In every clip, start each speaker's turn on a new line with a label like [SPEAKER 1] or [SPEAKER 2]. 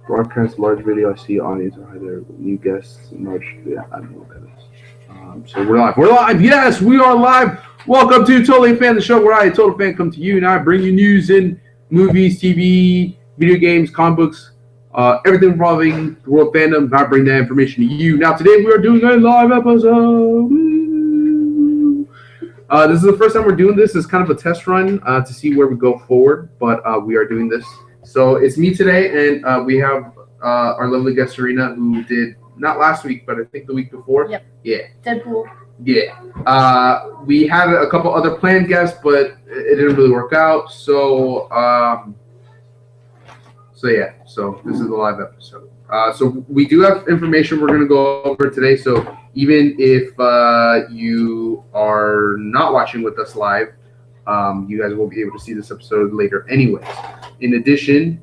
[SPEAKER 1] Broadcast large video. I see audience are either new guests and large. Yeah, I don't know what that is. So we're live. We're live. Yes, we are live. Welcome to Totally Fan, the show where I, a total fan, come to you and I bring you news in movies, TV, video games, comic books, everything involving the world fandom. And I bring that information to you. Now today we are doing a live episode. This is the first time we're doing this. It's kind of a test run to see where we go forward, but we are doing this. So it's me today, and we have our lovely guest Serena, who did not last week, but I think the week before.
[SPEAKER 2] Yep.
[SPEAKER 1] Yeah.
[SPEAKER 2] Deadpool.
[SPEAKER 1] Yeah. We had a couple other planned guests, but it didn't really work out. So yeah. So this is a live episode. So we do have information we're going to go over today. So even if you are not watching with us live, you guys will be able to see this episode later anyways. In addition,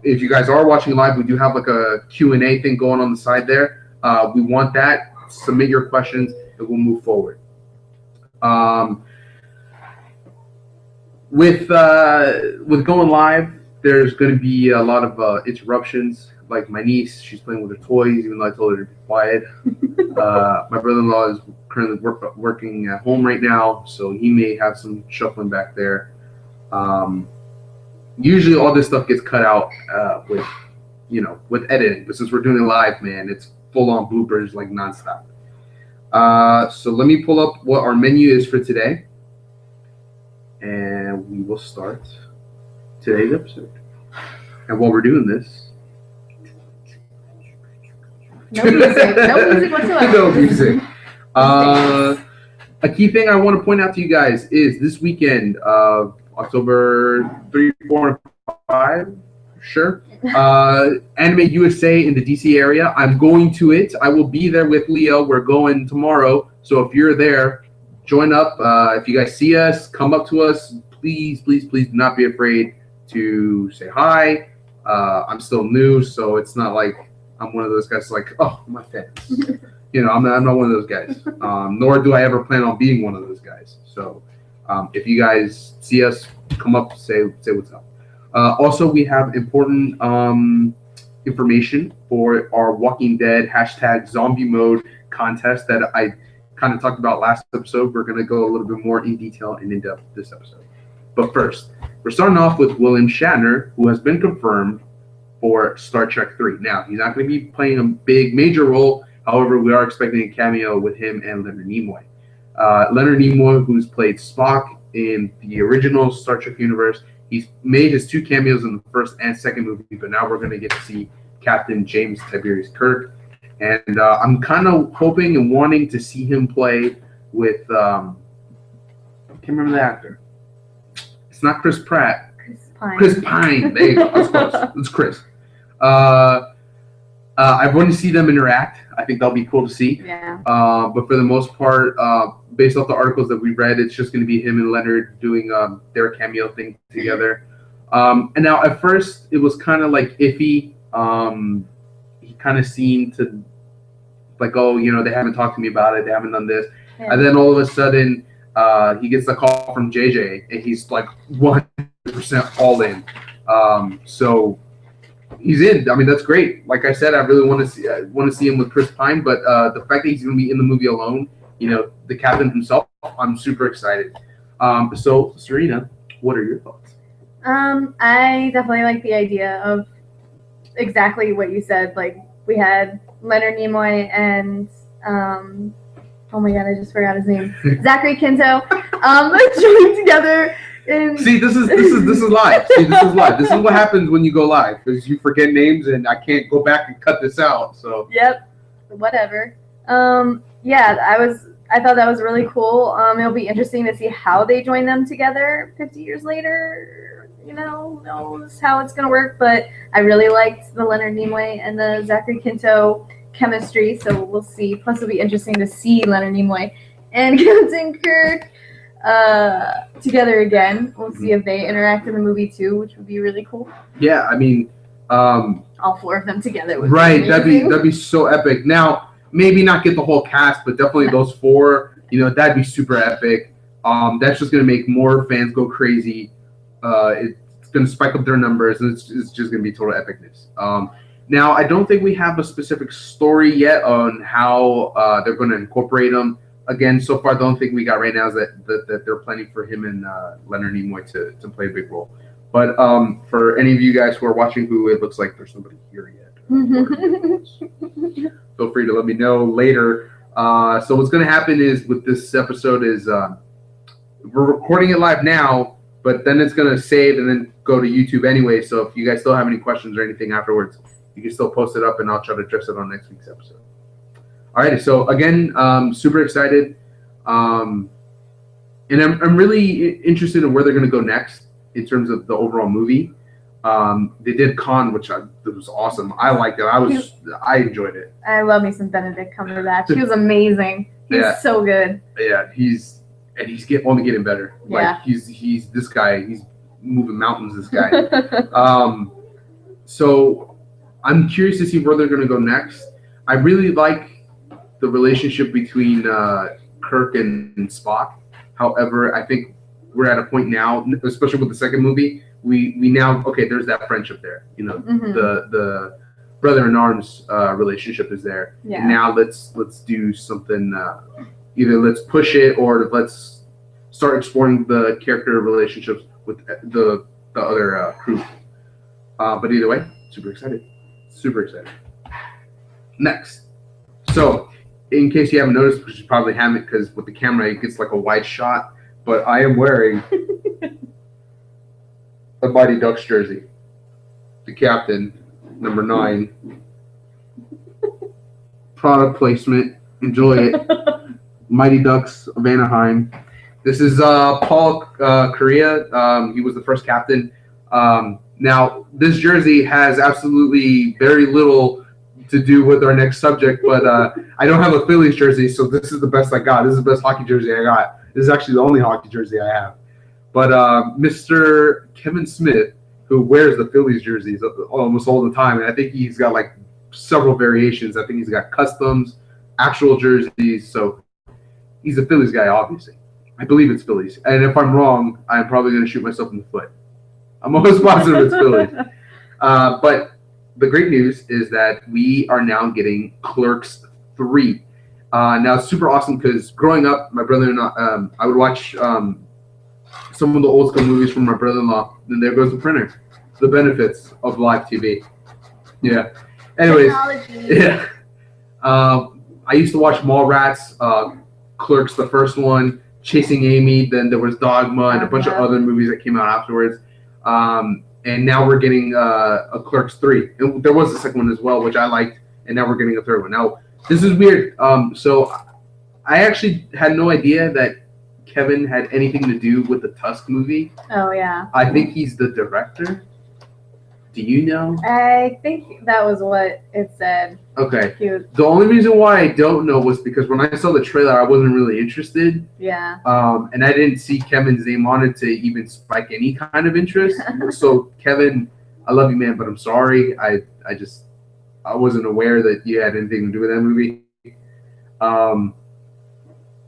[SPEAKER 1] if you guys are watching live, we do have like a Q&A thing going on the side there. We want that. Submit your questions and we'll move forward. With going live, there's going to be a lot of interruptions. Like my niece, she's playing with her toys, even though I told her to be quiet. My brother-in-law is currently working at home right now, so he may have some shuffling back there. Usually all this stuff gets cut out with editing, but since we're doing it live, man, it's full-on bloopers like nonstop. So let me pull up what our menu is for today, and we will start today's episode. And while we're doing this,
[SPEAKER 2] No music whatsoever.
[SPEAKER 1] no music. A key thing I want to point out to you guys is this weekend, October 3, 4, and 5, sure. Anime USA in the DC area. I'm going to it. I will be there with Leo. We're going tomorrow. So if you're there, join up. If you guys see us, come up to us. Please, please, please do not be afraid to say hi. I'm still new, so it's not like I'm one of those guys like, oh, my fans. I'm not one of those guys. Nor do I ever plan on being one of those guys. So if you guys see us, come up, say what's up. Also, we have important information for our Walking Dead #zombie mode contest that I kind of talked about last episode. We're going to go a little bit more in detail and in depth this episode. But first, we're starting off with William Shattner, who has been confirmed for Star Trek 3. Now, he's not going to be playing a big, major role. However, we are expecting a cameo with him and Leonard Nimoy. Leonard Nimoy, who's played Spock in the original Star Trek universe, he's made his 2 cameos in the first and second movie, but now we're going to get to see Captain James Tiberius Kirk. And I'm kind of hoping and wanting to see him play with, I can't remember the actor. It's not Chris Pratt. Chris Pine. There you go. That's close. It's Chris. I want to see them interact. I think that'll be cool to see.
[SPEAKER 2] Yeah.
[SPEAKER 1] But for the most part, based off the articles that we read, it's just going to be him and Leonard doing their cameo thing together. And now at first it was kind of like iffy. He kind of seemed to like, oh, they haven't talked to me about it. They haven't done this. Yeah. And then all of a sudden he gets the call from JJ and he's like 100% all in. So he's in. I mean, that's great. Like I said, I really want to see him with Chris Pine, but the fact that he's going to be in the movie alone, the captain himself, I'm super excited. So Serena, what are your thoughts?
[SPEAKER 2] I definitely like the idea of exactly what you said. Like we had Leonard Nimoy and oh my god, I just forgot his name. Zachary Quinto. Joined together.
[SPEAKER 1] See, this is live. This is what happens when you go live, because you forget names, and I can't go back and cut this out. So. Yep.
[SPEAKER 2] Whatever. Yeah, I thought that was really cool. It'll be interesting to see how they join them together 50 years later. Who knows how it's gonna work, but I really liked the Leonard Nimoy and the Zachary Quinto chemistry, so we'll see. Plus, it'll be interesting to see Leonard Nimoy and Captain Kirk together again. We'll see if they interact in the movie too, which would be really cool.
[SPEAKER 1] Yeah, I mean,
[SPEAKER 2] all 4 of them together would
[SPEAKER 1] right. That'd be so epic. Now, maybe not get the whole cast, but definitely those 4. That'd be super epic. That's just gonna make more fans go crazy. It's going to spike up their numbers, and it's just going to be total epicness. Now, I don't think we have a specific story yet on how they're going to incorporate them. Again, so far, the only thing we got right now is that they're planning for him and Leonard Nimoy to play a big role. But for any of you guys who are watching who it looks like there's somebody here yet, feel free to let me know later. So what's going to happen is with this episode is we're recording it live now, but then it's going to save and then go to YouTube anyway. So if you guys still have any questions or anything afterwards, you can still post it up, and I'll try to address it on next week's episode. All right. So again, super excited, and I'm really interested in where they're going to go next in terms of the overall movie. They did Khan, which was awesome. I liked it. I enjoyed it.
[SPEAKER 2] I love me some Benedict Cumberbatch. He was amazing. He's so good.
[SPEAKER 1] Yeah, he's only getting better.
[SPEAKER 2] Yeah.
[SPEAKER 1] Like he's this guy. He's moving mountains. This guy. So I'm curious to see where they're going to go next. I really like the relationship between Kirk and Spock. However, I think we're at a point now, especially with the second movie, we now, okay, there's that friendship there. You know, the brother-in-arms relationship is there.
[SPEAKER 2] Yeah.
[SPEAKER 1] And now let's do something, either let's push it or let's start exploring the character relationships with the other crew. But either way, super excited. Super excited. Next. So, in case you haven't noticed, because you probably haven't, because with the camera it gets like a wide shot, but I am wearing a Mighty Ducks jersey. The captain, number 9. Product placement. Enjoy it. Mighty Ducks of Anaheim. This is Paul Correa. He was the first captain. Now, this jersey has absolutely very little to do with our next subject, but I don't have a Phillies jersey, so this is the best I got. This is the best hockey jersey I got. This is actually the only hockey jersey I have. But Mr. Kevin Smith, who wears the Phillies jerseys almost all the time, and I think he's got like several variations. I think he's got customs, actual jerseys, so he's a Phillies guy, obviously. I believe it's Phillies. And if I'm wrong, I'm probably going to shoot myself in the foot. I'm almost positive it's Phillies. But the great news is that we are now getting Clerks 3. Now, it's super awesome because growing up, my brother-in-law, I would watch some of the old school movies from my brother-in-law, and there goes the printer. The benefits of live TV. Yeah. Anyways. Technology. Yeah. I used to watch Mallrats, Clerks, the first one, Chasing Amy, then there was Dogma, and a bunch of other movies that came out afterwards. And now we're getting a Clerks 3. And there was a second one as well, which I liked, and now we're getting a third one. Now, this is weird. So I actually had no idea that Kevin had anything to do with the Tusk movie.
[SPEAKER 2] Oh, yeah.
[SPEAKER 1] I think he's the director. Do you know?
[SPEAKER 2] I think that was what it said.
[SPEAKER 1] Okay. The only reason why I don't know was because when I saw the trailer, I wasn't really interested.
[SPEAKER 2] Yeah.
[SPEAKER 1] And I didn't see Kevin's name on it to even spike any kind of interest. So, Kevin, I love you, man, but I'm sorry. I wasn't aware that you had anything to do with that movie.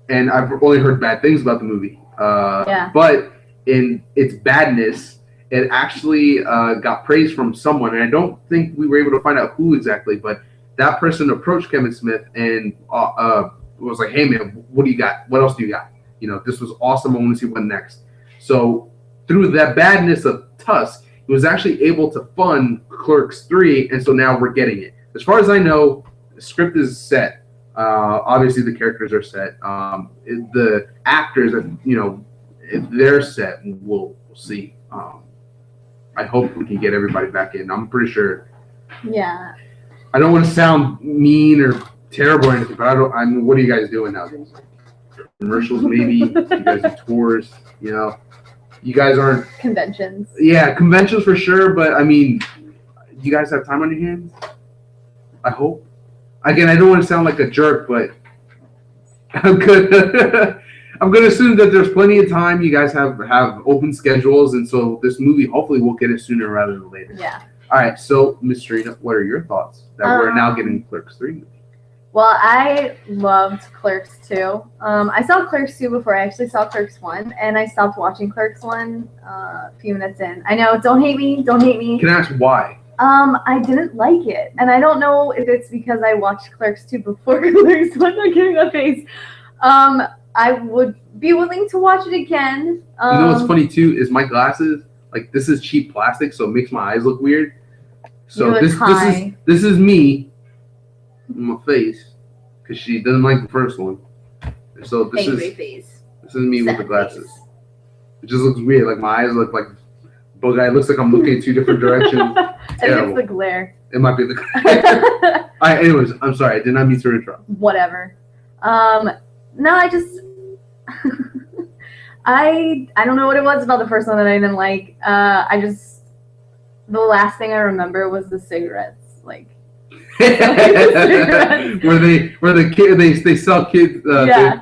[SPEAKER 1] And I've only heard bad things about the movie. But in its badness, it actually got praise from someone, and I don't think we were able to find out who exactly, but that person approached Kevin Smith and was like, hey, man, what do you got? What else do you got? You know, this was awesome. I want to see what next. So through that badness of Tusk, he was actually able to fund Clerks 3, and so now we're getting it. As far as I know, the script is set. Obviously, the characters are set. The actors, you know, if they're set, we'll see. I hope we can get everybody back in. I'm pretty sure.
[SPEAKER 2] Yeah.
[SPEAKER 1] I don't want to sound mean or terrible or anything, but I mean, what are you guys doing nowadays? Commercials, maybe. You guys do tours. You know, you guys aren't
[SPEAKER 2] conventions.
[SPEAKER 1] Yeah, conventions for sure. But I mean, you guys have time on your hands. I hope. Again, I don't want to sound like a jerk, but I'm good. I'm going to assume that there's plenty of time. You guys have open schedules, and so this movie, hopefully, we'll get it sooner rather than later.
[SPEAKER 2] Yeah.
[SPEAKER 1] All right, so, Ms. Serena, what are your thoughts that we're now getting Clerks 3?
[SPEAKER 2] Well, I loved Clerks 2. I saw Clerks 2 before I actually saw Clerks 1, and I stopped watching Clerks 1 a few minutes in. I know, don't hate me.
[SPEAKER 1] Can I ask why?
[SPEAKER 2] I didn't like it, and I don't know if it's because I watched Clerks 2 before Clerks 1. I'm getting that face. I would be willing to watch it again.
[SPEAKER 1] You know what's funny too is my glasses. Like, this is cheap plastic, so it makes my eyes look weird. So this is me. My face, because she doesn't like the first one. So this is me with the glasses. It just looks weird. Like my eyes look like bug eye. It looks like I'm looking in two different directions.
[SPEAKER 2] I think it's the glare.
[SPEAKER 1] It might be the glare. All right. Anyways, I'm sorry. I did not mean to interrupt.
[SPEAKER 2] Whatever. No, I just I don't know what it was about the first one that I didn't like. The last thing I remember was the cigarettes. Like.
[SPEAKER 1] where the kid they sell kids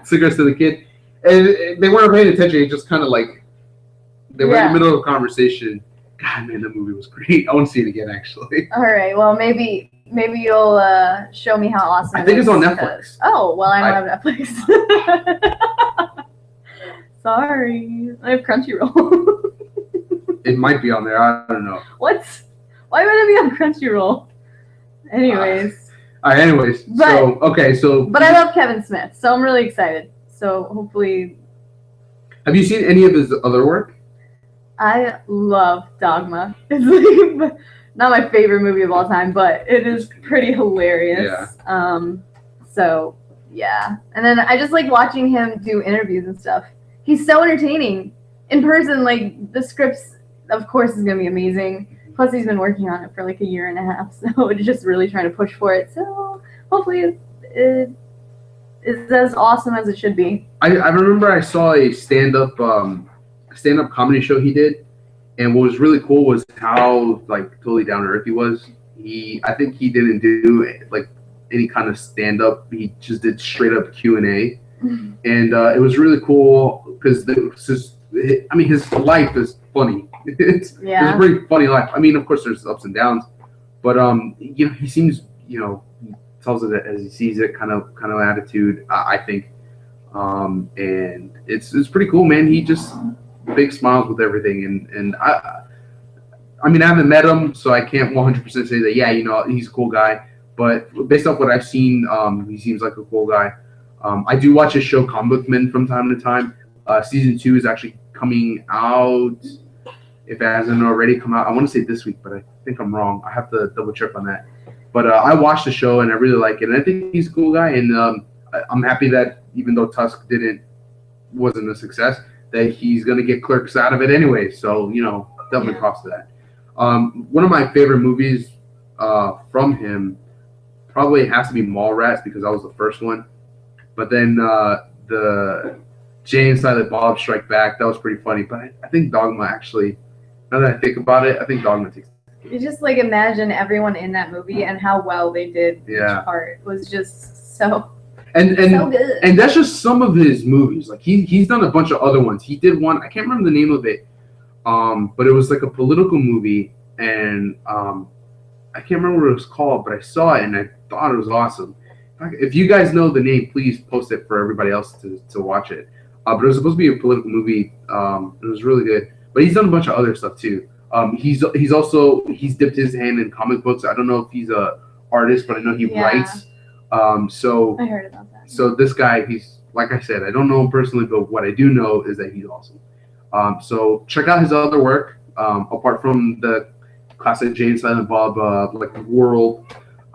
[SPEAKER 1] cigarettes to the kid, and they weren't paying attention. It just kind of like they were in the middle of a conversation. God, man, that movie was great. I want to see it again, actually.
[SPEAKER 2] All right, well, maybe you'll show me how awesome.
[SPEAKER 1] I think it's on Netflix.
[SPEAKER 2] Oh well, I don't have Netflix. Sorry, I have Crunchyroll.
[SPEAKER 1] It might be on there. I don't know.
[SPEAKER 2] What? Why would it be on Crunchyroll? Anyways.
[SPEAKER 1] All right. Anyways. But
[SPEAKER 2] I love Kevin Smith, so I'm really excited. So hopefully.
[SPEAKER 1] Have you seen any of his other work?
[SPEAKER 2] I love Dogma. It's like not my favorite movie of all time, but it is pretty hilarious. Yeah. So yeah, and then I just like watching him do interviews and stuff. He's so entertaining in person. Like the scripts, of course, is gonna be amazing. Plus, he's been working on it for like a year and a half, so it's just really trying to push for it. So hopefully it is as awesome as it should be.
[SPEAKER 1] I remember I saw a stand-up comedy show he did, and what was really cool was how like totally down to earth he was. I think he didn't do like any kind of stand-up. He just did straight up Q&A, and it was really cool because his life is funny. It's a pretty funny life. I mean, of course, there's ups and downs, but he seems, he tells it as he sees it, kind of attitude. I think, and it's pretty cool, man. He just big smiles with everything, and I mean, I haven't met him, so I can't 100% say that. Yeah, he's a cool guy, but based off what I've seen, he seems like a cool guy. I do watch his show Comic Book Men from time to time. Season 2 is actually coming out. If it hasn't already come out, I want to say this week, but I think I'm wrong. I have to double check on that. But I watched the show and I really like it, and I think he's a cool guy. And I'm happy that even though Tusk wasn't a success, that he's gonna get Clerks out of it anyway. So definitely props to that. One of my favorite movies from him probably has to be Mallrats because that was the first one. But then the Jay and Silent Bob Strike Back, that was pretty funny. But I think Dogma actually. Now that I think about it, I think Dogma takes.
[SPEAKER 2] You just like imagine everyone in that movie and how well they did each part was just so
[SPEAKER 1] so
[SPEAKER 2] good.
[SPEAKER 1] And that's just some of his movies. Like he's done a bunch of other ones. He did one, I can't remember the name of it, but it was like a political movie, and I can't remember what it was called, but I saw it and I thought it was awesome. If you guys know the name, please post it for everybody else to watch it. But it was supposed to be a political movie. It was really good. But he's done a bunch of other stuff too. He's dipped his hand in comic books. I don't know if he's a artist, but I know he writes. So
[SPEAKER 2] I heard about that.
[SPEAKER 1] So this guy, he's like I said, I don't know him personally, but what I do know is that he's awesome. So check out his other work. Apart from the classic Jay and Silent Bob like world,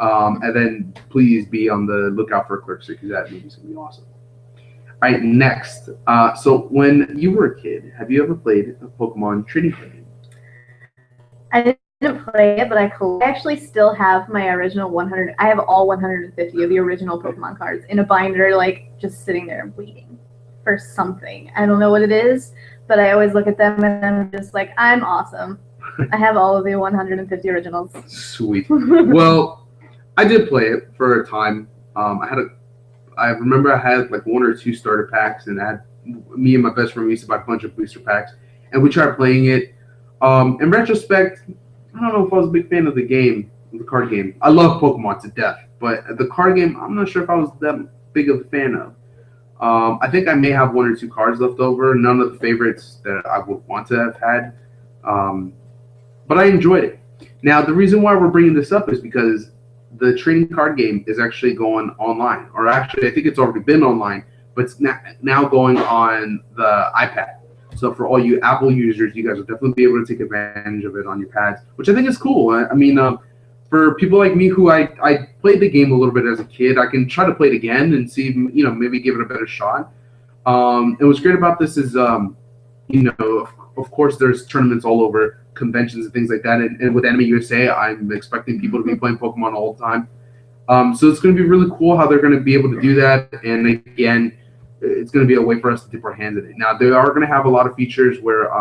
[SPEAKER 1] and then please be on the lookout for Clerks because that movie's gonna be awesome. All right, next. So when you were a kid, have you ever played a Pokemon trading card game?
[SPEAKER 2] I didn't play it, but I actually still have my original 100. I have all 150 of the original Pokemon cards in a binder, like just sitting there waiting for something. I don't know what it is, but I always look at them and I'm just like, I'm awesome. I have all of the 150 originals.
[SPEAKER 1] Sweet. Well, I did play it for a time. I remember I had like 1 or 2 starter packs, and me and my best friend used to buy a bunch of booster packs, and we tried playing it. In retrospect, I don't know if I was a big fan of the game, the card game. I love Pokemon to death, But the card game, I'm not sure if I was that big of a fan of. I think I may have 1 or 2 cards left over. None of the favorites that I would want to have had. But I enjoyed it. Now, the reason why we're bringing this up is because the trading card game is actually going online. Or actually, I think it's already been online, but it's now going on the iPad. So for all you Apple users, you guys will definitely be able to take advantage of it on your pads, which I think is cool. I mean, for people like me who I played the game a little bit as a kid, I can try to play it again and see, maybe give it a better shot. And what's great about this is, of course, there's tournaments all over, conventions and things like that. And with Anime USA, I'm expecting people to be playing Pokemon all the time. So it's going to be really cool how they're going to be able to do that. And again, it's going to be a way for us to dip our hands in it. Now, they are going to have a lot of features where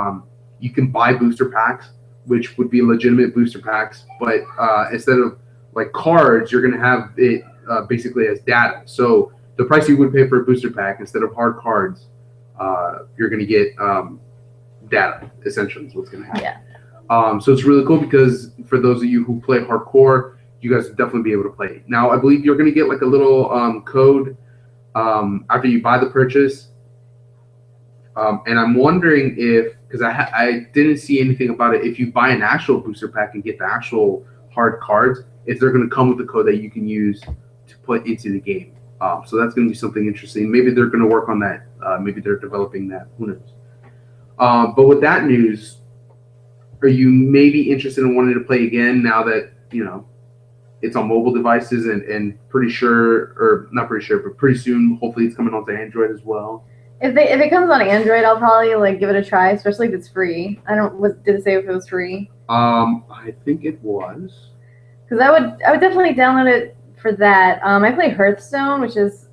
[SPEAKER 1] you can buy booster packs, which would be legitimate booster packs. But instead of like cards, you're going to have it basically as data. So the price you would pay for a booster pack, instead of hard cards, you're going to get data, essentially, is what's going to happen.
[SPEAKER 2] Yeah.
[SPEAKER 1] So it's really cool because for those of you who play hardcore, you guys will definitely be able to play it. Now, I believe you're going to get like a little code after you buy the purchase. And I'm wondering if, because I didn't see anything about it, if you buy an actual booster pack and get the actual hard cards, if they're going to come with a code that you can use to put into the game. So that's going to be something interesting. Maybe they're going to work on that. Maybe they're developing that. Who knows? But with that news, are you maybe interested in wanting to play again now that, it's on mobile devices and pretty sure, or not pretty sure, but pretty soon, hopefully it's coming onto Android as well?
[SPEAKER 2] If it comes on Android, I'll probably give it a try, especially if it's free. Did it say if it was free?
[SPEAKER 1] I think it was.
[SPEAKER 2] Because I would definitely download it for that. I play Hearthstone, which is,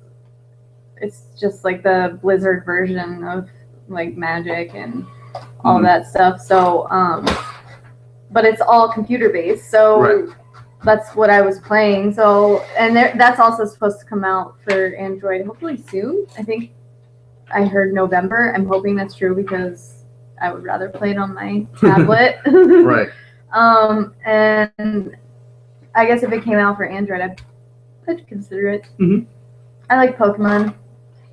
[SPEAKER 2] it's just like the Blizzard version of like Magic and all that stuff. So, but it's all computer based. So. Right. That's what I was playing. So, and that's also supposed to come out for Android hopefully soon. I think I heard November. I'm hoping that's true because I would rather play it on my tablet.
[SPEAKER 1] Right.
[SPEAKER 2] And I guess if it came out for Android, I'd consider it.
[SPEAKER 1] Mm-hmm.
[SPEAKER 2] I like Pokemon.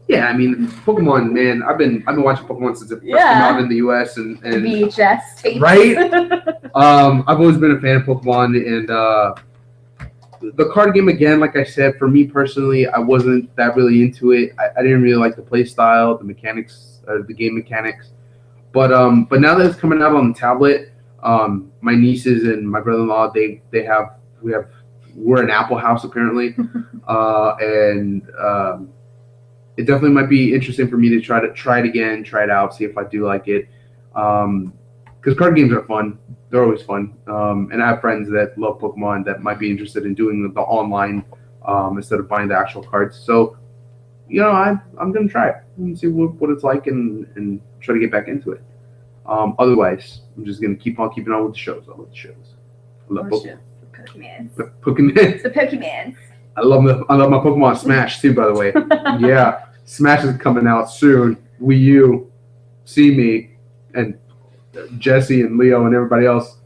[SPEAKER 1] Yeah, I mean, Pokemon, man. I've been watching Pokemon since it first came out in the US and
[SPEAKER 2] VHS tapes.
[SPEAKER 1] Right. I've always been a fan of Pokemon, and the card game, again, like I said, for me personally, I wasn't that really into it. I didn't really like the play style, the mechanics, the game mechanics. But now that it's coming out on the tablet, my nieces and my brother-in-law, we're an Apple house apparently, and it definitely might be interesting for me to try it again, try it out, see if I do like it. Because card games are fun. They're always fun. And I have friends that love Pokemon that might be interested in doing the online instead of buying the actual cards. So, I'm going to try it and see what it's like and try to get back into it. Otherwise, I'm just going to keep on keeping on with the shows. I love the shows. I love
[SPEAKER 2] Pokemon.
[SPEAKER 1] The Pokemon.
[SPEAKER 2] The Pokemon.
[SPEAKER 1] I love my Pokemon Smash too, by the way. Yeah. Smash is coming out soon. Wii U, see me, and Jesse and Leo and everybody else,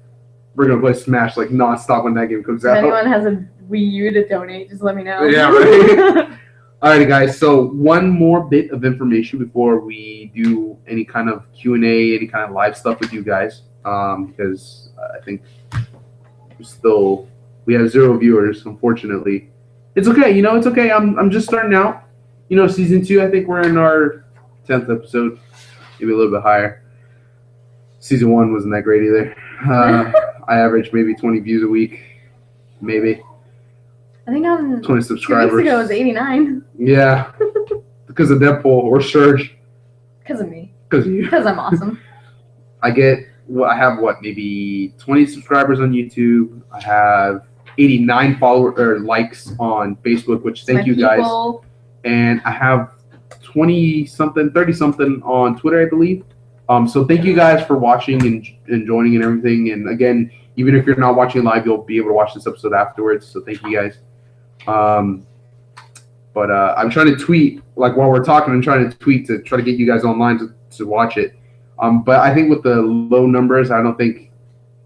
[SPEAKER 1] we're going to play Smash like nonstop when that game comes out.
[SPEAKER 2] If anyone has a Wii U to donate, just let me know.
[SPEAKER 1] Yeah, right? Alrighty, guys. So one more bit of information before we do any kind of Q&A, any kind of live stuff with you guys, because I think we have 0 viewers, unfortunately. It's okay. It's okay. I'm just starting out. Season 2, I think we're in our 10th episode, maybe a little bit higher. Season 1 wasn't that great either. I averaged maybe 20 views a week, maybe.
[SPEAKER 2] I think on
[SPEAKER 1] 20 subscribers.
[SPEAKER 2] 2 weeks ago it was 89.
[SPEAKER 1] Yeah, because of Deadpool or Surge.
[SPEAKER 2] Because of me.
[SPEAKER 1] Because of you.
[SPEAKER 2] Because I'm awesome.
[SPEAKER 1] I have maybe 20 subscribers on YouTube. I have 89 followers or likes on Facebook, which thank you guys. And I have 20-something, 30-something on Twitter, I believe. So thank you guys for watching and joining and everything. And again, even if you're not watching live, you'll be able to watch this episode afterwards. So thank you guys. But I'm trying to tweet, like while we're talking, I'm trying to tweet to try to get you guys online to watch it. But I think with the low numbers, I don't think,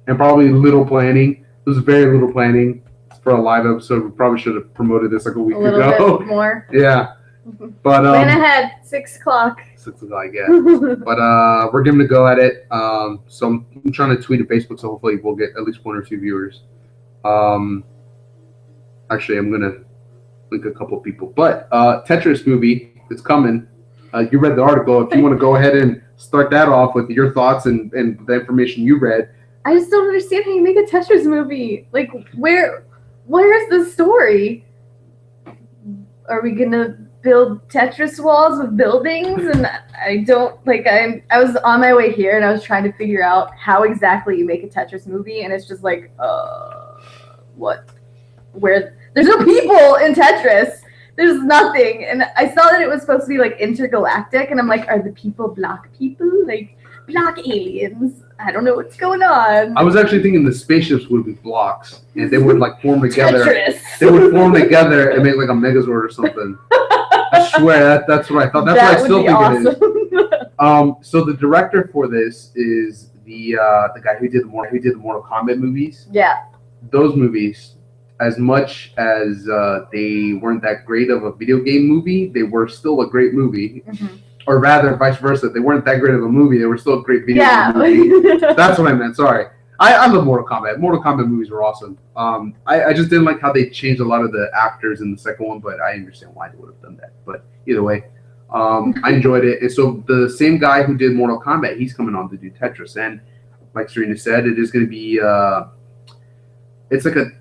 [SPEAKER 1] and probably little planning, there's very little planning for a live episode. We probably should have promoted this like a week
[SPEAKER 2] a little
[SPEAKER 1] ago.
[SPEAKER 2] bit more.
[SPEAKER 1] Yeah, but
[SPEAKER 2] Plan ahead, 6 o'clock.
[SPEAKER 1] 6 o'clock, yeah. But we're giving it a go at it. So I'm trying to tweet at Facebook, so hopefully we'll get at least 1 or 2 viewers. Actually, I'm gonna link a couple people. But Tetris movie is coming. You read the article. If you want to go ahead and start that off with your thoughts and the information you read.
[SPEAKER 2] I just don't understand how you make a Tetris movie. Like, where's the story? Are we gonna build Tetris walls with buildings? And I don't like. I was on my way here and I was trying to figure out how exactly you make a Tetris movie, and it's just like, what? Where? There's no people in Tetris. There's nothing. And I saw that it was supposed to be like intergalactic, and I'm like, are the people block people? Like block aliens? I don't know what's going on.
[SPEAKER 1] I was actually thinking the spaceships would be blocks, and they would like form together.
[SPEAKER 2] Tetris.
[SPEAKER 1] They would form together and make like a Megazord or something. I swear that's what I thought. That's what I still think it is. So the director for this is the guy who did the Mortal Kombat movies.
[SPEAKER 2] Yeah.
[SPEAKER 1] Those movies, as much as they weren't that great of a video game movie, they were still a great movie. Mm-hmm. Or rather, vice versa. They weren't that great of a movie. They were still a great video game movie. That's what I meant. Sorry. I love Mortal Kombat. Mortal Kombat movies were awesome. I just didn't like how they changed a lot of the actors in the second one, but I understand why they would have done that. But either way, I enjoyed it. And so the same guy who did Mortal Kombat, he's coming on to do Tetris. And like Serena said, it is going to be it's like a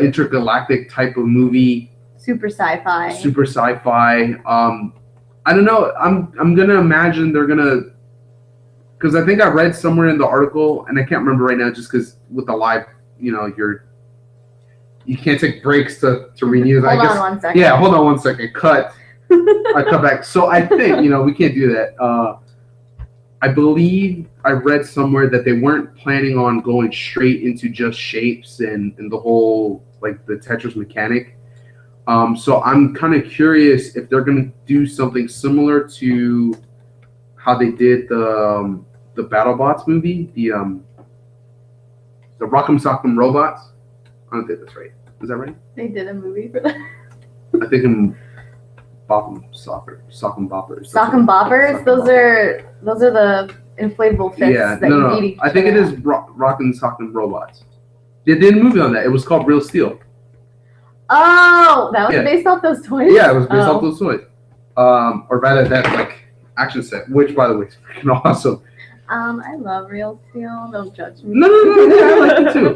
[SPEAKER 1] intergalactic type of movie.
[SPEAKER 2] Super sci-fi.
[SPEAKER 1] Super sci-fi. I don't know. I'm gonna imagine they're gonna, because I think I read somewhere in the article, and I can't remember right now, just because with the live, you can't take breaks to renew.
[SPEAKER 2] Hold on 1 second.
[SPEAKER 1] Yeah, hold on 1 second. Cut. I cut back. So I think we can't do that. I believe I read somewhere that they weren't planning on going straight into just shapes and the whole like the Tetris mechanic. So I'm kind of curious if they're going to do something similar to how they did the BattleBots movie, the Rock'em Sock'em Robots. I don't think that's right. Is that right?
[SPEAKER 2] They did a movie for that.
[SPEAKER 1] I think in Sock'em Boppers.
[SPEAKER 2] Sock'em Boppers. Those are the inflatable fists that you beat each other.
[SPEAKER 1] I think it is Rock'em Sock'em Robots. They did a movie on that. It was called Real Steel.
[SPEAKER 2] Oh, that was based off those toys?
[SPEAKER 1] Yeah, it was based off those toys. Or rather, that like action set, which by the way is freaking awesome.
[SPEAKER 2] I love Real Steel. Don't judge me.
[SPEAKER 1] No,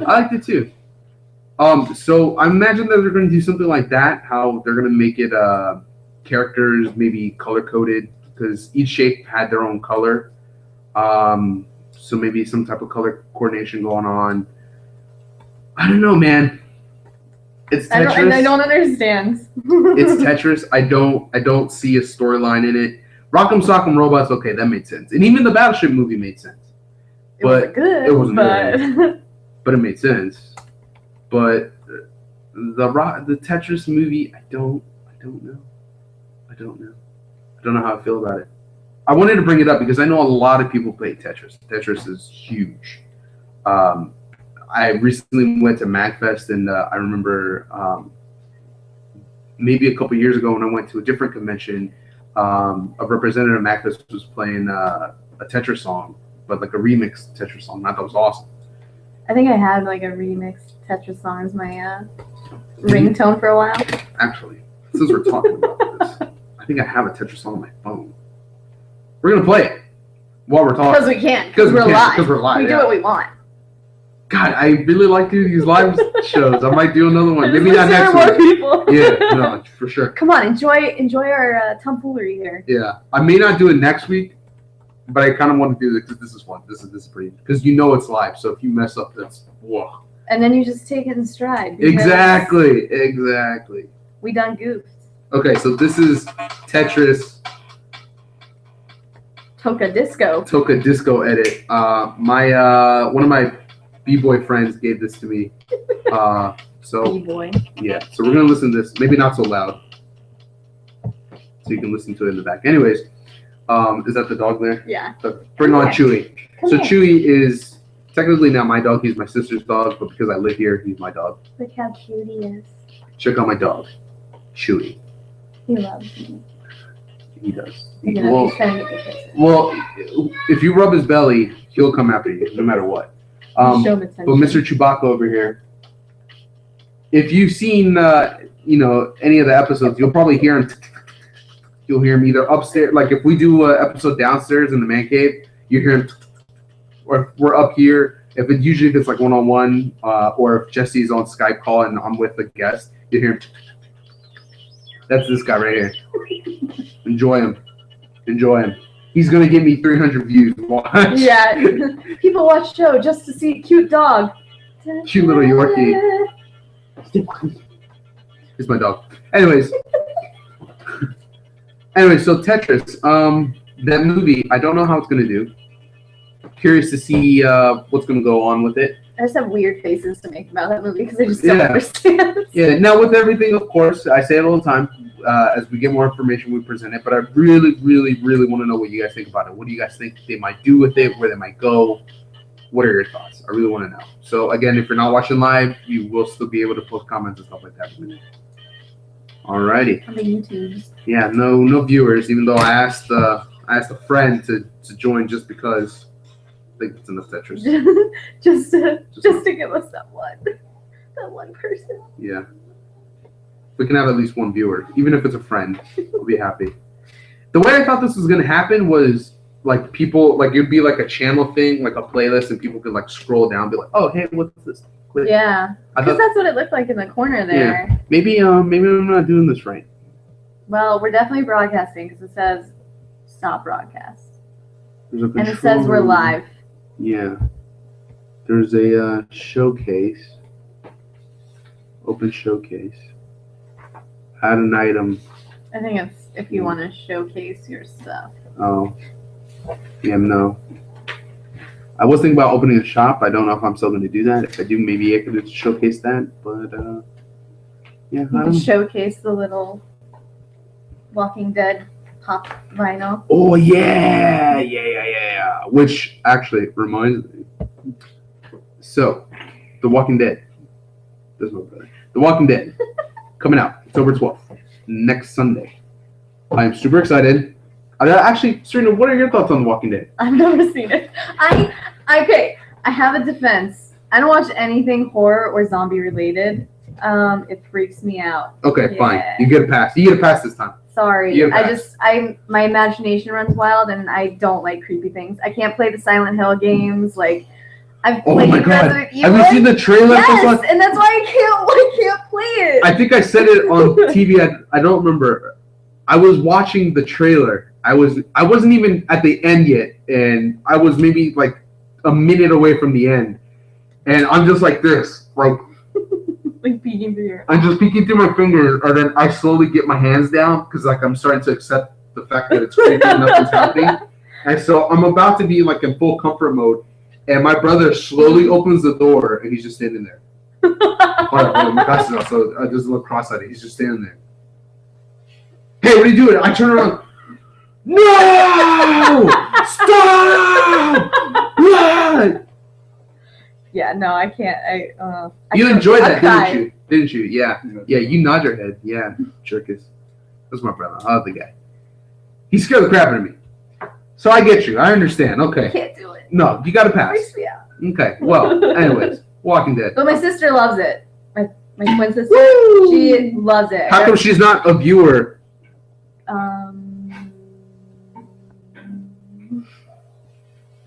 [SPEAKER 1] I liked it too. So I imagine that they're going to do something like that. How they're going to make it characters maybe color coded, because each shape had their own color. So maybe some type of color coordination going on. I don't know, man. It's Tetris.
[SPEAKER 2] I don't understand.
[SPEAKER 1] It's Tetris. I don't see a storyline in it. Rock'em Sock'em Robots, okay, that made sense. And even the Battleship movie made sense.
[SPEAKER 2] It wasn't good.
[SPEAKER 1] It wasn't good. But it made sense. But the Tetris movie, I don't know. I don't know how I feel about it. I wanted to bring it up because I know a lot of people play Tetris. Tetris is huge. I recently went to MagFest, and I remember maybe a couple years ago when I went to a different convention, a representative of MagFest was playing a Tetris song, but like a remix Tetris song. I thought it was awesome.
[SPEAKER 2] I think I had like a remix Tetris song as my ringtone for a while.
[SPEAKER 1] Actually, since we're talking about this, I think I have a Tetris song on my phone. We're going to play it while we're talking.
[SPEAKER 2] Because we can. Because we're live.
[SPEAKER 1] Because we're live.
[SPEAKER 2] We do what we want.
[SPEAKER 1] God, I really like doing these live shows. I might do another one. Maybe not next week.
[SPEAKER 2] People.
[SPEAKER 1] Yeah, no, for sure.
[SPEAKER 2] Come on, enjoy our tomfoolery here.
[SPEAKER 1] Yeah, I may not do it next week, but I kind of want to do it because this is fun. This is pretty, because it's live. So if you mess up, that's whoa.
[SPEAKER 2] And then you just take it in stride.
[SPEAKER 1] Exactly.
[SPEAKER 2] We done goofed.
[SPEAKER 1] Okay, so this is Tetris.
[SPEAKER 2] Toka Disco
[SPEAKER 1] edit. My one of my B-boy friends gave this to me. So
[SPEAKER 2] B-boy.
[SPEAKER 1] Yeah. So we're gonna listen to this. Maybe not so loud, so you can listen to it in the back. Anyways, is that the dog there?
[SPEAKER 2] Yeah.
[SPEAKER 1] So bring on Chewy. So Chewy is technically not my dog. He's my sister's dog, but because I live here, he's my dog.
[SPEAKER 2] Look how cute he is.
[SPEAKER 1] Check out my dog, Chewy.
[SPEAKER 2] He loves me.
[SPEAKER 1] He does.
[SPEAKER 2] You know, he's trying to get me kisses.
[SPEAKER 1] Well, if you rub his belly, he'll come after you, no matter what.
[SPEAKER 2] Show him attention.
[SPEAKER 1] But Mr. Chewbacca over here, if you've seen, any of the episodes, you'll probably hear him. You'll hear him either upstairs, like if we do an episode downstairs in the man cave, you hear him, or if we're up here. If it's like one-on-one, or if Jesse's on Skype call and I'm with a guest, you hear him. That's this guy right here. Enjoy him. He's gonna give me 300 views. Watch.
[SPEAKER 2] Yeah, people watch show just to see a cute dog.
[SPEAKER 1] Cute little Yorkie. It's my dog. Anyways, so Tetris, that movie, I don't know how it's gonna do. Curious to see what's gonna go on with it.
[SPEAKER 2] I just have weird faces to make about that movie because I just don't understand.
[SPEAKER 1] Yeah. Now with everything, of course, I say it all the time. As we get more information, we present it. But I really, really, really want to know what you guys think about it. What do you guys think they might do with it? Where they might go? What are your thoughts? I really want to know. So again, if you're not watching live, you will still be able to post comments and stuff like that. Alrighty.
[SPEAKER 2] On the YouTubes.
[SPEAKER 1] Yeah, no viewers. Even though I asked a friend to join just because. I think it's enough Tetris.
[SPEAKER 2] just to give us that one person.
[SPEAKER 1] Yeah. We can have at least one viewer, even if it's a friend. We'll be happy. The way I thought this was gonna happen was like people, like it'd be like a channel thing, like a playlist, and people could like scroll down, and be like, "Oh, hey, what's this?" Click.
[SPEAKER 2] Yeah, because that's what it looked like in the corner there.
[SPEAKER 1] Yeah. Maybe I'm not doing this right.
[SPEAKER 2] Well, we're definitely broadcasting because it says stop broadcast,
[SPEAKER 1] and
[SPEAKER 2] it says we're live.
[SPEAKER 1] Yeah. There's a showcase. Open showcase. Add an item.
[SPEAKER 2] I think it's if you want to showcase your stuff.
[SPEAKER 1] Oh. Yeah, no. I was thinking about opening a shop. I don't know if I'm still going to do that. If I do, maybe I could showcase that. But, yeah.
[SPEAKER 2] You can showcase the little Walking Dead pop vinyl.
[SPEAKER 1] Oh, yeah. Which actually reminds me. So, The Walking Dead. There's no brother. The Walking Dead. Coming out October 12th. Next Sunday. I'm super excited. Actually, Serena, what are your thoughts on The Walking Dead?
[SPEAKER 2] I've never seen it. I have a defense. I don't watch anything horror or zombie related. It freaks me out.
[SPEAKER 1] Okay, fine. You get a pass. You get a pass this time.
[SPEAKER 2] Sorry. My imagination runs wild and I don't like creepy things. I can't play the Silent Hill games. Like I've played
[SPEAKER 1] my God.
[SPEAKER 2] Resident Evil.
[SPEAKER 1] Have you seen the trailer?
[SPEAKER 2] Yes, and that's why I can't play it.
[SPEAKER 1] I think I said it on TV. I don't remember. I was watching the trailer. I wasn't even at the end yet, and I was maybe like a minute away from the end, and I'm just like this, like
[SPEAKER 2] peeking through your.
[SPEAKER 1] I'm just peeking through my fingers, and then I slowly get my hands down because like I'm starting to accept the fact that it's creepy and nothing's happening, and so I'm about to be like in full comfort mode, and my brother slowly opens the door, and he's just standing there. Hold on, my glasses off, so I just look cross-eyed. He's just standing there. Hey, what are you doing? I turn around. No! Stop! Run!
[SPEAKER 2] Yeah, no, I can't.
[SPEAKER 1] You enjoyed that, didn't you? Didn't you? Yeah. Yeah, you nod your head. Yeah, jerkus. That's my brother. I love the guy. He scared the crap out of me. So I get you. I understand. Okay.
[SPEAKER 2] I can't do it.
[SPEAKER 1] No, you got to pass.
[SPEAKER 2] Freaks me out.
[SPEAKER 1] Okay. Well, anyways, Walking Dead.
[SPEAKER 2] But my sister loves it. My twin sister,
[SPEAKER 1] Woo!
[SPEAKER 2] she loves it.
[SPEAKER 1] How come she's not a viewer?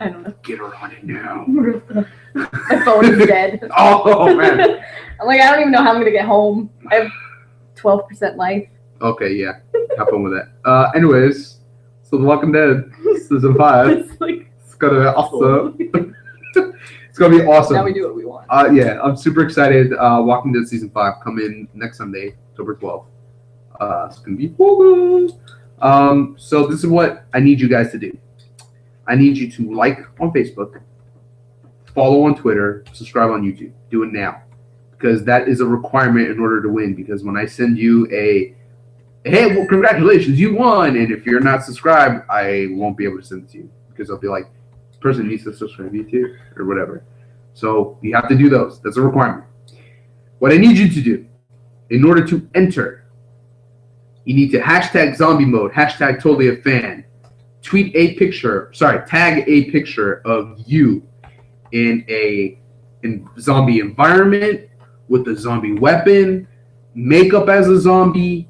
[SPEAKER 2] I don't know.
[SPEAKER 1] Get her on it now.
[SPEAKER 2] My phone is dead.
[SPEAKER 1] Oh, man.
[SPEAKER 2] I'm like, I don't even know how I'm gonna get home. I have 12% life.
[SPEAKER 1] Okay, yeah. Have fun with that. Anyways, so The Walking Dead season 5. It's gonna be awesome. It's gonna be awesome.
[SPEAKER 2] Now we do what we want.
[SPEAKER 1] Yeah, I'm super excited. Walking Dead season 5 coming next Sunday, October 12th. It's gonna be fun. So this is what I need you guys to do. I need you to like on Facebook, follow on Twitter, subscribe on YouTube. Do it now, because that is a requirement in order to win. Because when I send you hey, well, congratulations, you won, and if you're not subscribed, I won't be able to send it to you because I'll be like, this person needs to subscribe to YouTube or whatever. So you have to do those. That's a requirement. What I need you to do, in order to enter, you need to hashtag zombie mode, hashtag TotallyAFan, tag a picture of you in a zombie environment with a zombie weapon, makeup as a zombie,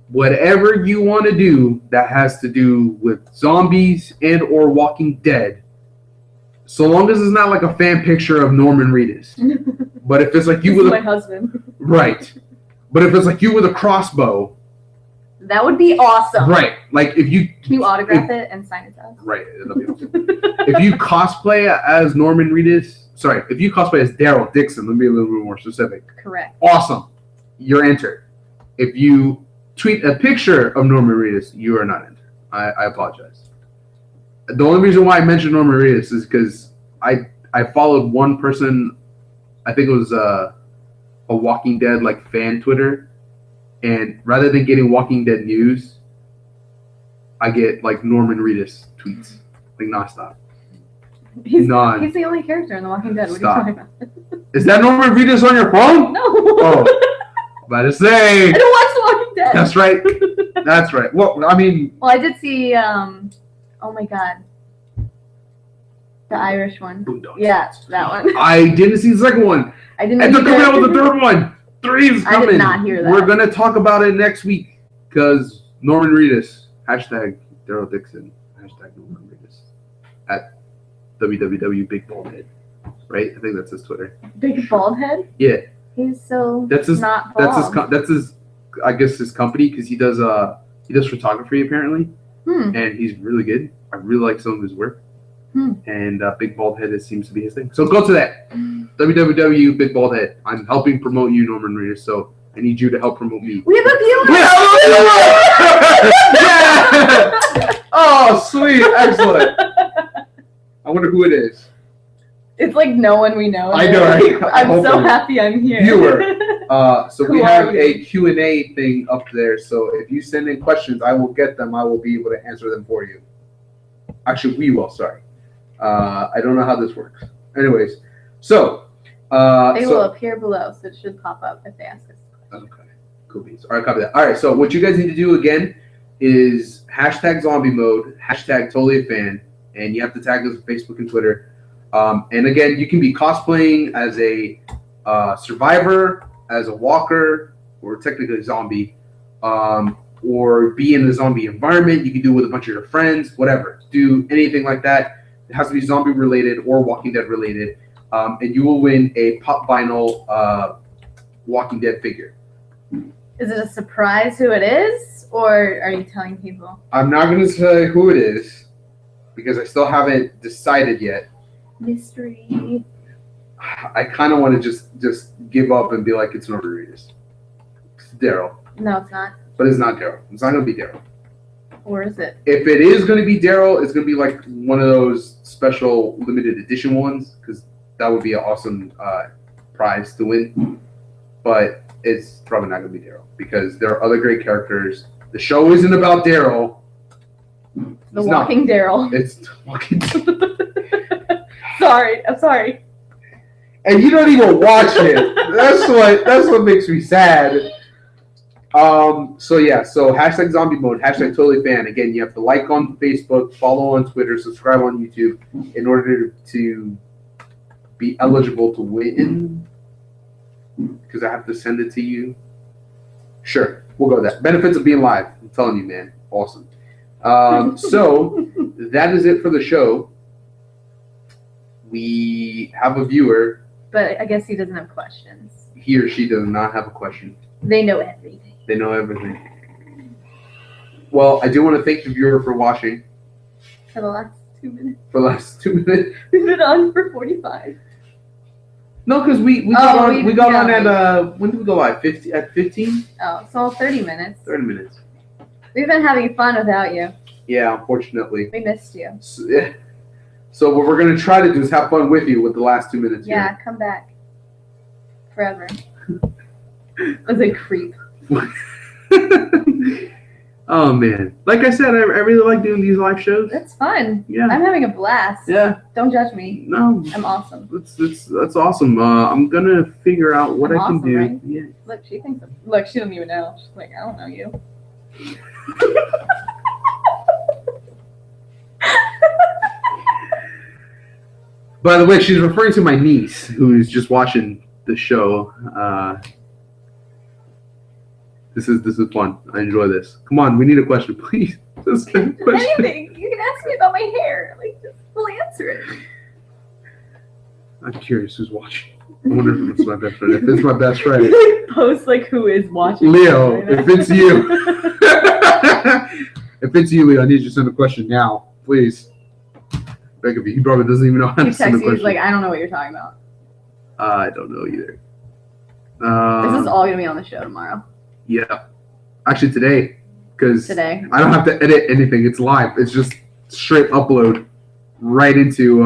[SPEAKER 1] whatever you want to do that has to do with zombies and or Walking Dead. So long as it's not like a fan picture of Norman Reedus. But if it's like you with
[SPEAKER 2] my husband.
[SPEAKER 1] Right. But if it's like you with a crossbow.
[SPEAKER 2] That would be awesome.
[SPEAKER 1] Right. Like if you
[SPEAKER 2] Can you autograph it and sign it to us?
[SPEAKER 1] Right. That'd be awesome. If you cosplay as Norman Reedus, if you cosplay as Daryl Dixon, let me be a little bit more specific.
[SPEAKER 2] Correct.
[SPEAKER 1] Awesome. You're entered. If you tweet a picture of Norman Reedus, you are not entered. I apologize. The only reason why I mentioned Norman Reedus is because I followed one person, I think it was a Walking Dead like fan Twitter, and rather than getting Walking Dead news, I get like Norman Reedus tweets, like nonstop.
[SPEAKER 2] He's the only character in The Walking Dead. What are you talking about?
[SPEAKER 1] Is that Norman Reedus on your phone?
[SPEAKER 2] No.
[SPEAKER 1] Oh, about to say.
[SPEAKER 2] I don't watch The Walking Dead.
[SPEAKER 1] That's right. That's right. Well, I mean.
[SPEAKER 2] Well, I did see. Oh my God. The Irish one. Yeah, that one.
[SPEAKER 1] I didn't see the second one.
[SPEAKER 2] I didn't.
[SPEAKER 1] And they're coming out with the third one. 3 is coming.
[SPEAKER 2] I did not hear that.
[SPEAKER 1] We're gonna talk about it next week because Norman Reedus hashtag Daryl Dixon hashtag Norman Reedus at www Big Bald Head. Right? I think that's his Twitter.
[SPEAKER 2] Big Bald Head?
[SPEAKER 1] Yeah.
[SPEAKER 2] He's so
[SPEAKER 1] that's his,
[SPEAKER 2] not bald.
[SPEAKER 1] That's his. I guess his company because he does photography apparently, and he's really good. I really like some of his work. And Big Bald Head seems to be his thing. So go to that. www Big Bald Head. I'm helping promote you, Norman Reedus, so I need you to help promote me.
[SPEAKER 2] We have a viewer!
[SPEAKER 1] Yeah! Oh, sweet. Excellent. I wonder who it is.
[SPEAKER 2] It's like no one we know.
[SPEAKER 1] I know, right?
[SPEAKER 2] I'm so happy I'm here.
[SPEAKER 1] Viewer. So we have a Q&A thing up there. So if you send in questions, I will get them. I will be able to answer them for you. Actually, we will. Sorry. I don't know how this works. Anyways, so
[SPEAKER 2] they will appear below, so it should pop up if they ask us.
[SPEAKER 1] Okay, cool beans. All right, copy that. All right, so what you guys need to do again is hashtag zombie mode, hashtag TotallyAFan, and you have to tag us on Facebook and Twitter. And again, you can be cosplaying as a survivor, as a walker, or technically a zombie, or be in the zombie environment. You can do it with a bunch of your friends, whatever. Do anything like that. It has to be zombie related or Walking Dead related, and you will win a pop vinyl Walking Dead figure.
[SPEAKER 2] Is it a surprise who it is, or are you telling people?
[SPEAKER 1] I'm not going to say who it is because I still haven't decided yet.
[SPEAKER 2] Mystery.
[SPEAKER 1] I kind of want to just give up and be like it's Norman Reedus. It's Daryl.
[SPEAKER 2] No, it's not.
[SPEAKER 1] But it's not Daryl. It's not going to be Daryl.
[SPEAKER 2] Or is it?
[SPEAKER 1] If it is going to be Daryl, it's going to be like one of those special limited edition ones because that would be an awesome prize to win. But it's probably not going to be Daryl because there are other great characters. The show isn't about Daryl.
[SPEAKER 2] The Walking Daryl.
[SPEAKER 1] It's Walking.
[SPEAKER 2] Sorry, I'm sorry.
[SPEAKER 1] And you don't even watch it. That's what makes me sad. So hashtag zombie mode, hashtag TotallyAFan. Again, you have to like on Facebook, follow on Twitter, subscribe on YouTube in order to be eligible to win. Because I have to send it to you. Sure, we'll go with that. Benefits of being live. I'm telling you, man. Awesome. So that is it for the show. We have a viewer.
[SPEAKER 2] But I guess he doesn't have questions.
[SPEAKER 1] He or she does not have a question.
[SPEAKER 2] They know everything.
[SPEAKER 1] They know everything. Well, I do want to thank the viewer for watching.
[SPEAKER 2] For the last 2 minutes.
[SPEAKER 1] For the last 2 minutes.
[SPEAKER 2] We've been on for 45.
[SPEAKER 1] No, because we got on at, when did we go live? 50, at 15?
[SPEAKER 2] Oh, so 30 minutes.
[SPEAKER 1] 30 minutes.
[SPEAKER 2] We've been having fun without you.
[SPEAKER 1] Yeah, unfortunately.
[SPEAKER 2] We missed you.
[SPEAKER 1] So what we're going to try to do is have fun with you with the last 2 minutes
[SPEAKER 2] Yeah,
[SPEAKER 1] here.
[SPEAKER 2] come back. Forever. As a creep.
[SPEAKER 1] Oh man, like I said, I really like doing these live shows.
[SPEAKER 2] It's fun.
[SPEAKER 1] Yeah.
[SPEAKER 2] I'm having a blast.
[SPEAKER 1] Yeah.
[SPEAKER 2] Don't judge me.
[SPEAKER 1] No.
[SPEAKER 2] I'm awesome.
[SPEAKER 1] That's awesome. I'm gonna figure out what
[SPEAKER 2] I'm
[SPEAKER 1] I can
[SPEAKER 2] awesome,
[SPEAKER 1] do.
[SPEAKER 2] right?
[SPEAKER 1] Yeah.
[SPEAKER 2] Look, she thinks. Look, she doesn't even know. She's like, I don't know you.
[SPEAKER 1] By the way, she's referring to my niece, who's just watching the show. This is fun. I enjoy this. Come on, we need a question, please. Just a question.
[SPEAKER 2] Anything. You can ask me about my hair. Like, we'll answer it.
[SPEAKER 1] I'm curious who's watching. I wonder if it's my best friend. If it's my best friend,
[SPEAKER 2] Post like who is watching.
[SPEAKER 1] Leo. If it's you, if it's you, Leo, I need you to send a question now, please. Beg of you. He probably doesn't even know how
[SPEAKER 2] He
[SPEAKER 1] to send a
[SPEAKER 2] texts you. He's
[SPEAKER 1] question.
[SPEAKER 2] like, I don't know what you're talking about.
[SPEAKER 1] I don't know either.
[SPEAKER 2] This is all gonna be on the show tomorrow.
[SPEAKER 1] Yeah. Actually, today, because
[SPEAKER 2] Today.
[SPEAKER 1] I don't have to edit anything. It's live. It's just straight upload right into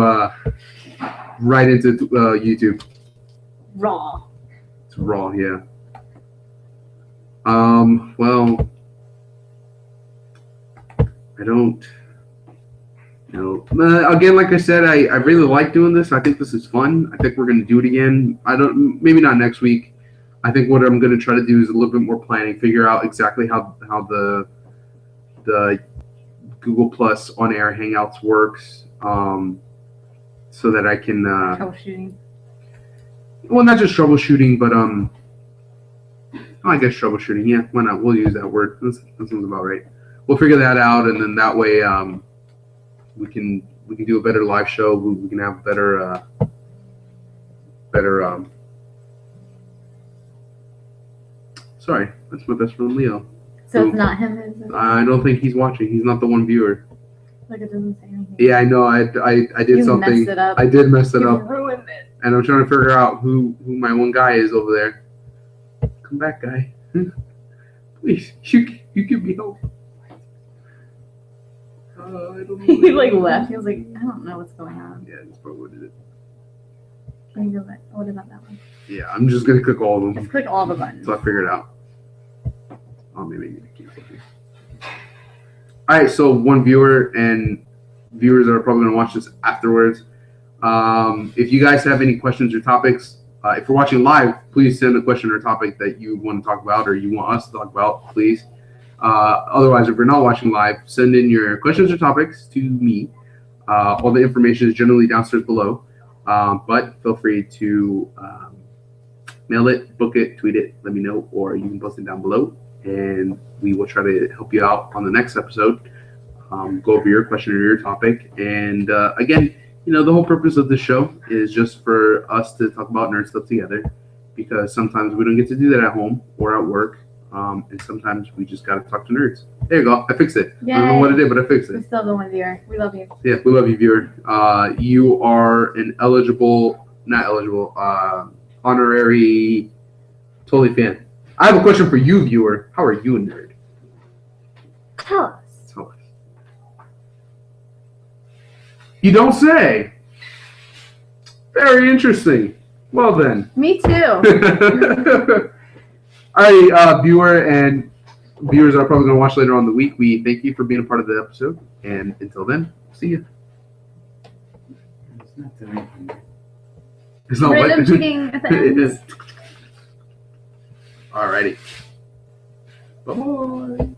[SPEAKER 1] YouTube.
[SPEAKER 2] Raw.
[SPEAKER 1] It's raw, yeah. Well, I don't know. Again, like I said, I really like doing this. I think this is fun. I think we're gonna do it again. Maybe not next week. I think what I'm going to try to do is a little bit more planning, figure out exactly how the Google Plus on-air Hangouts works, so that I can
[SPEAKER 2] Troubleshooting.
[SPEAKER 1] Well, not just troubleshooting, but I guess troubleshooting. Yeah, why not? We'll use that word. That sounds about right. We'll figure that out, and then that way we can do a better live show. We can have better. Sorry, that's my best friend Leo.
[SPEAKER 2] So it's not him, is it?
[SPEAKER 1] I don't think he's watching. He's not the one viewer.
[SPEAKER 2] Like it doesn't say anything.
[SPEAKER 1] Yeah, I know. I did
[SPEAKER 2] You
[SPEAKER 1] something.
[SPEAKER 2] messed it up.
[SPEAKER 1] I did mess it
[SPEAKER 2] You
[SPEAKER 1] up,
[SPEAKER 2] ruined it.
[SPEAKER 1] and I'm trying to figure out who my one guy is over there. Come back, guy. Please, you give me help. I don't know.
[SPEAKER 2] He like left. He was like, I don't know what's going on.
[SPEAKER 1] Yeah, that's probably what it is.
[SPEAKER 2] Can you go back? What about that one?
[SPEAKER 1] Yeah, I'm just gonna click all of them.
[SPEAKER 2] Just click all the buttons.
[SPEAKER 1] So I figured it out. Oh, maybe I need to cancel this. All right, so one viewer and viewers are probably gonna watch this afterwards. If you guys have any questions or topics, if you're watching live, please send a question or topic that you want to talk about or you want us to talk about, please. Otherwise, if you're not watching live, send in your questions or topics to me. All the information is generally downstairs below, but feel free to mail it, book it, tweet it, let me know, or you can post it down below, and we will try to help you out on the next episode. Go over your question or your topic, and again, the whole purpose of this show is just for us to talk about nerd stuff together, because sometimes we don't get to do that at home or at work. And sometimes we just got to talk to nerds. There you go. I fixed it.
[SPEAKER 2] Yay.
[SPEAKER 1] I don't know what I did, but I fixed
[SPEAKER 2] We
[SPEAKER 1] it.
[SPEAKER 2] still have the one viewer. We love you.
[SPEAKER 1] Yeah, we love you, viewer. You are an honorary Totally fan. I have a question for you, viewer. How are you a nerd?
[SPEAKER 2] Tell us.
[SPEAKER 1] Tell us. You don't say. Very interesting. Well then.
[SPEAKER 2] Me too.
[SPEAKER 1] All right, viewer and viewers are probably going to watch later on in the week. We thank you for being a part of the episode. And until then, see you.
[SPEAKER 3] It's not doing anything.
[SPEAKER 1] It's not
[SPEAKER 2] Random
[SPEAKER 1] what?
[SPEAKER 2] cheating at the
[SPEAKER 1] It
[SPEAKER 2] end.
[SPEAKER 1] is. Alrighty. Bye-bye.